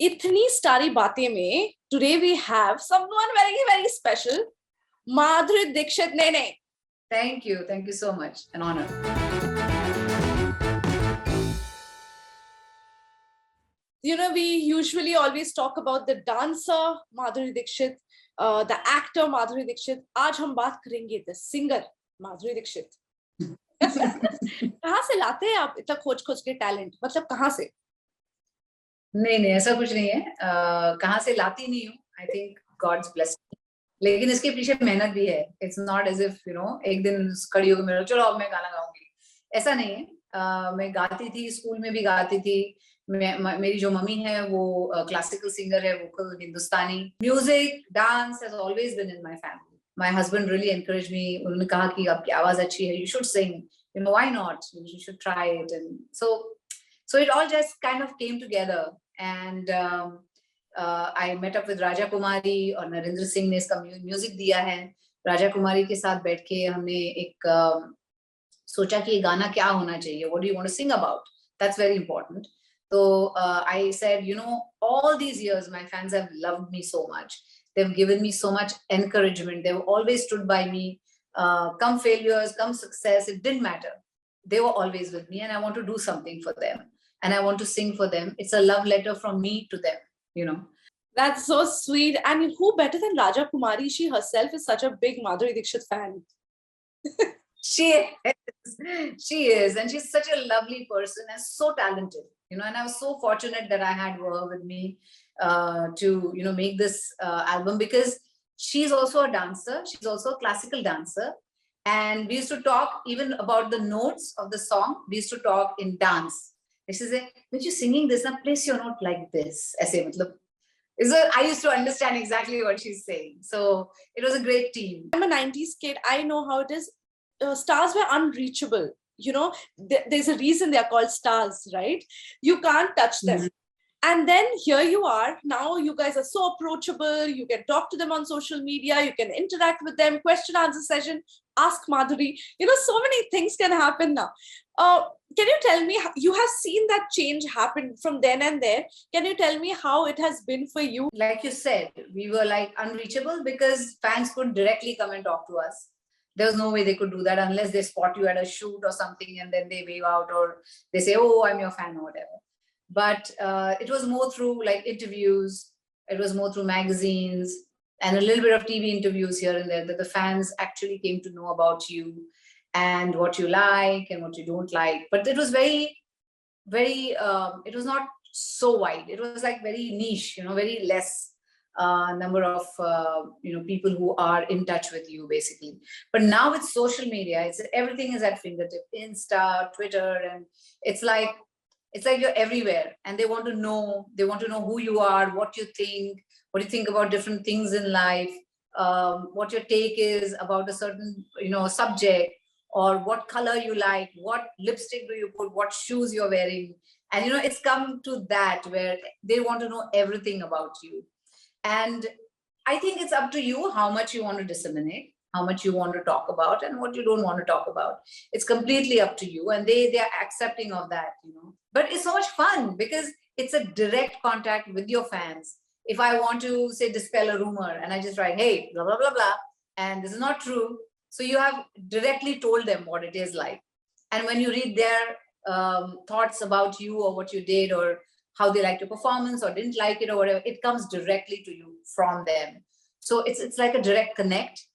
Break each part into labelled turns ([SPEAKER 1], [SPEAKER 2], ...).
[SPEAKER 1] इतनी सारी बातें में today we have someone very very special, Madhuri Dixit. Nene.
[SPEAKER 2] Thank you so much, an honor.
[SPEAKER 1] You know, we usually always talk about the dancer Madhuri Dixit, the actor Madhuri Dixit. आज हम बात करेंगे the singer Madhuri Dixit. कहाँ से लाते हैं आप इतना खोज खोज के टैलेंट, मतलब कहाँ से?
[SPEAKER 2] नहीं ऐसा कुछ नहीं है, कहाँ से लाती नहीं हूँ. आई थिंक गॉड्स ब्लेसिंग, लेकिन इसके पीछे मेहनत भी है. इट्स नॉट एज इफ एक दिन खड़ी होगी मेरा चलो अब मैं गाना गाऊंगी, ऐसा नहीं है. मैं गाती थी, स्कूल में भी गाती थी. मेरी जो मम्मी है वो क्लासिकल सिंगर है, vocal Hindustani. Music dance has always been in my family. My husband really encourage me. उन्होंने कहा कि आपकी आवाज अच्छी है, you should sing, why not, you should try it. And so it all just kind of came together. And I met up with Raja Kumari और नरेंद्र सिंह ने इसका म्यूजिक दिया है. राजा कुमारी के साथ बैठ के हमने एक सोचा कि गाना क्या होना चाहिए, what do you want to sing about, that's very important. So I said, all these years my fans have loved me so much, they've given me so much encouragement, they've always stood by me, come failures, come success, it didn't matter, they were always with me, and I want to do something for them, and I want to sing for them. It's a love letter from me to them.
[SPEAKER 1] That's so sweet. And who better than Raja Kumari? She herself is such a big Madhuri Dixit fan.
[SPEAKER 2] She is, and she's such a lovely person and so talented, and I was so fortunate that I had her with me to make this album, because she's also a dancer, she's also a classical dancer, and we used to talk even about the notes of the song. We used to talk in dance. She said, when you're singing this, now place your note like this. I used to understand exactly what she's saying. So it was a great team.
[SPEAKER 1] I'm a 90s kid. I know how it is. Stars were unreachable. There's a reason they are called stars, right? You can't touch them. Mm-hmm. And then here you are. Now you guys are so approachable. You can talk to them on social media. You can interact with them. Question answer session. Ask Madhuri. So many things can happen now. Can you tell me, you have seen that change happen from then and there. Can you tell me how it has been for you?
[SPEAKER 2] Like you said, we were like unreachable because fans could directly come and talk to us. There was no way they could do that unless they spot you at a shoot or something and then they wave out or they say, oh, I'm your fan or whatever. But it was more through like interviews. It was more through magazines and a little bit of TV interviews here and there, that the fans actually came to know about you and what you like and what you don't like. But it was very, very, it was not so wide. It was like very niche, very less number of, people who are in touch with you basically. But now with social media, everything is at fingertip, Insta, Twitter, and it's like you're everywhere, and they want to know who you are, what you think about different things in life, what your take is about a certain, subject, or what color you like, what lipstick do you put, what shoes you're wearing. And, it's come to that where they want to know everything about you. And I think it's up to you how much you want to disseminate, how much you want to talk about, and what you don't want to talk about. It's completely up to you. And they are accepting of that, But it's so much fun because it's a direct contact with your fans. If I want to, say, dispel a rumor and I just write, hey, blah, blah, blah, blah, and this is not true. So you have directly told them what it is like. And when you read their thoughts about you or what you did or how they liked your performance or didn't like it or whatever, it comes directly to you from them. So it's like a direct connect,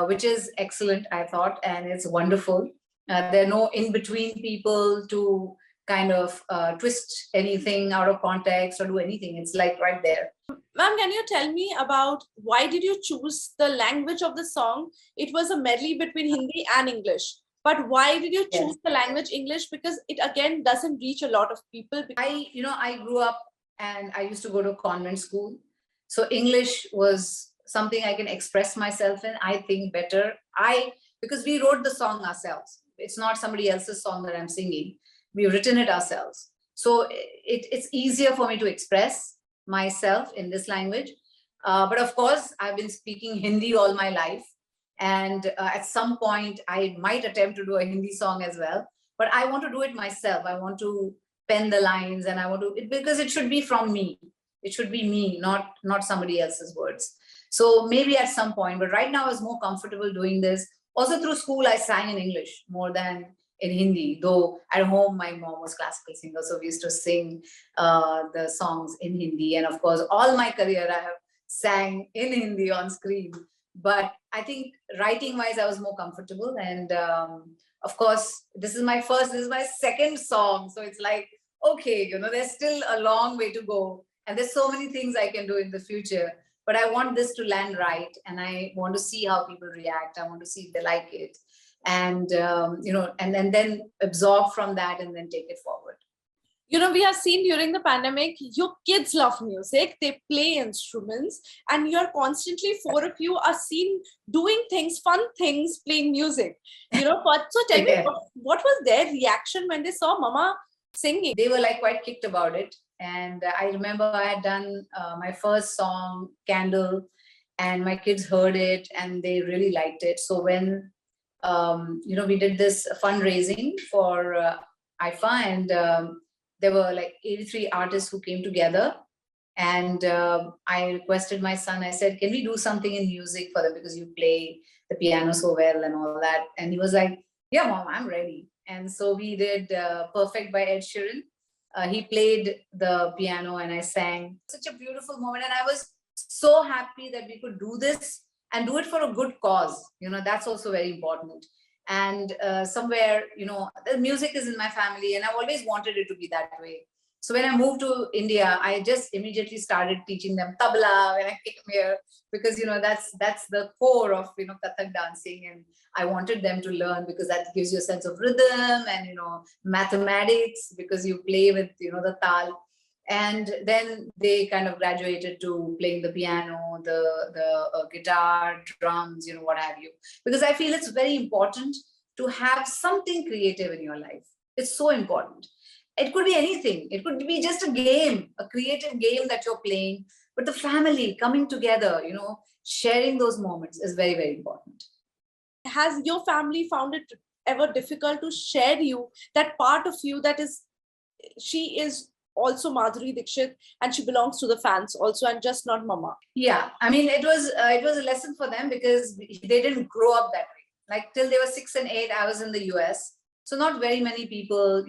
[SPEAKER 2] which is excellent, I thought, and it's wonderful. There are no in-between people to kind of twist anything out of context or do anything. It's like right there.
[SPEAKER 1] Ma'am, can you tell me about why did you choose the language of the song? It was a medley between Hindi and English. But why did you choose the language English? Because it again doesn't reach a lot of people.
[SPEAKER 2] I grew up and I used to go to convent school. So English was something I can express myself in, I think, better. Because we wrote the song ourselves. It's not somebody else's song that I'm singing. We've written it ourselves. So it's easier for me to express myself in this language. But of course, I've been speaking Hindi all my life. And at some point, I might attempt to do a Hindi song as well. But I want to do it myself. I want to pen the lines and I want to, because it should be from me. It should be me, not somebody else's words. So maybe at some point, but right now I was more comfortable doing this. Also through school, I sang in English more than in Hindi, though at home my mom was classical singer, so we used to sing the songs in Hindi. And of course, all my career I have sang in Hindi on screen. But I think writing wise, I was more comfortable. And of course, this is my second song. So it's like, okay, there's still a long way to go. And there's so many things I can do in the future. But I want this to land right. And I want to see how people react. I want to see if they like it. And, and then absorb from that and then take it forward.
[SPEAKER 1] We have seen during the pandemic, your kids love music, they play instruments, and you're constantly, four of you are seen doing things, fun things, playing music. But so tell me, what was their reaction when they saw Mama singing?
[SPEAKER 2] They were like quite kicked about it. And I remember I had done my first song, Candle, and my kids heard it and they really liked it. So when, we did this fundraising for IFA, and there were like 83 artists who came together, and I requested my son, I said, can we do something in music for them, because you play the piano so well and all that. And he was like, yeah, Mom, I'm ready. And so we did Perfect by Ed Sheeran. He played the piano and I sang. Such a beautiful moment. And I was so happy that we could do this and do it for a good cause. That's also very important. And somewhere, the music is in my family and I've always wanted it to be that way. So when I moved to India, I just immediately started teaching them tabla when I came here, because, that's the core of, Kathak dancing. And I wanted them to learn because that gives you a sense of rhythm and, mathematics, because you play with, the tal. And then they kind of graduated to playing the piano, the guitar, drums, what have you. Because I feel it's very important to have something creative in your life. It's so important. It could be anything. It could be just a game, a creative game that you're playing. But the family coming together, sharing those moments is very, very important.
[SPEAKER 1] Has your family found it ever difficult to share you, that part of you that is, she is also Madhuri Dixit and she belongs to the fans also, and just not Mama?
[SPEAKER 2] Yeah, I mean, it was a lesson for them because they didn't grow up that way. Like till they were 6 and 8, I was in the US. So not very many people,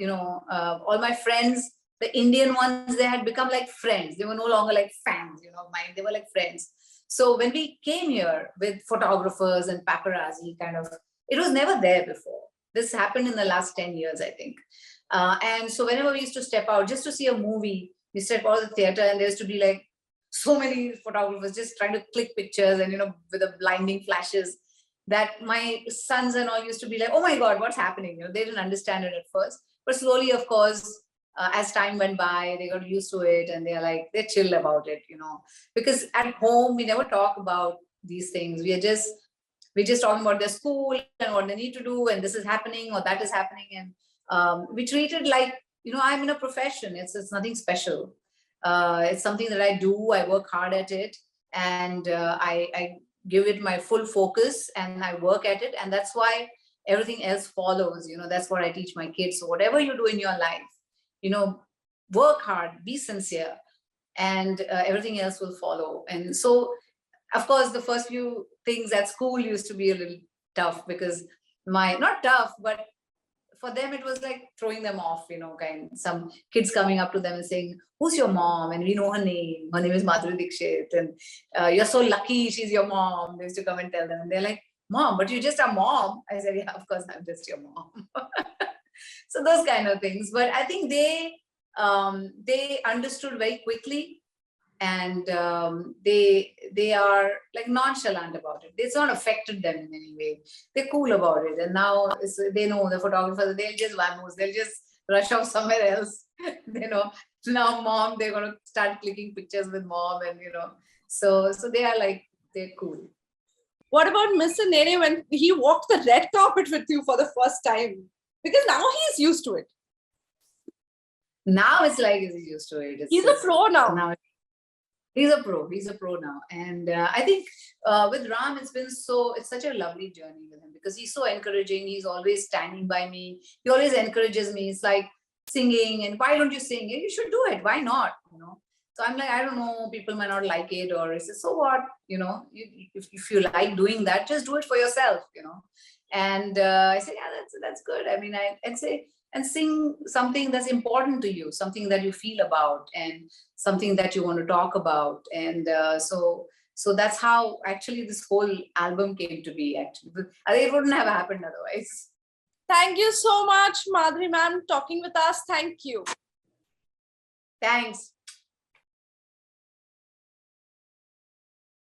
[SPEAKER 2] all my friends, the Indian ones, they had become like friends. They were no longer like fans, mine. They were like friends. So when we came here with photographers and paparazzi it was never there before. This happened in the last 10 years, I think. And so whenever we used to step out just to see a movie, we step out of the theater and there used to be like so many photographers just trying to click pictures and, with the blinding flashes, that my sons and all used to be like, oh my God, what's happening? They didn't understand it at first. But slowly, of course, as time went by, they got used to it and they're chill about it, because at home, we never talk about these things. We're just talking about their school and what they need to do, and this is happening or that is happening. And we treat it like, I'm in a profession. It's nothing special. It's something that I do. I work hard at it, and I give it my full focus and I work at it. And that's why everything else follows. That's what I teach my kids. So whatever you do in your life, work hard, be sincere, and everything else will follow. And so, of course, the first few things at school used to be a little tough, because not tough, but for them, it was like throwing them off, some kids coming up to them and saying, who's your mom? And we know her name. Her name is Madhuri Dixit. And you're so lucky she's your mom. They used to come and tell them. And they're like, Mom, but you just are mom. I said, yeah, of course, I'm just your mom. So those kind of things. But I think they understood very quickly. And they are like nonchalant about it. It's not affected them in any way. They're cool about it. And now they know the photographers, they'll just vamoose. They'll just rush off somewhere else. Now mom, they're going to start clicking pictures with mom, and so they are like, they're cool.
[SPEAKER 1] What about Mr. Nene when he walked the red carpet with you for the first time? Because now he's used to it.
[SPEAKER 2] Now it's like he's used to it.
[SPEAKER 1] He's a pro now.
[SPEAKER 2] He's a pro now. And I think with Ram, it's such a lovely journey with him, because he's so encouraging. He's always standing by me. He always encourages me. It's like singing, and why don't you sing? You should do it. Why not? So So I'm like, I don't know, people might not like it, or I said, so what, if you like doing that, just do it for yourself, And I said, yeah, that's good. I mean, I'd say, and sing something that's important to you, something that you feel about, and something that you want to talk about. And so that's how actually this whole album came to be. Actually, I think it wouldn't have happened otherwise.
[SPEAKER 1] Thank you so much, Madhuri ma'am, talking with us. Thank you.
[SPEAKER 2] Thanks.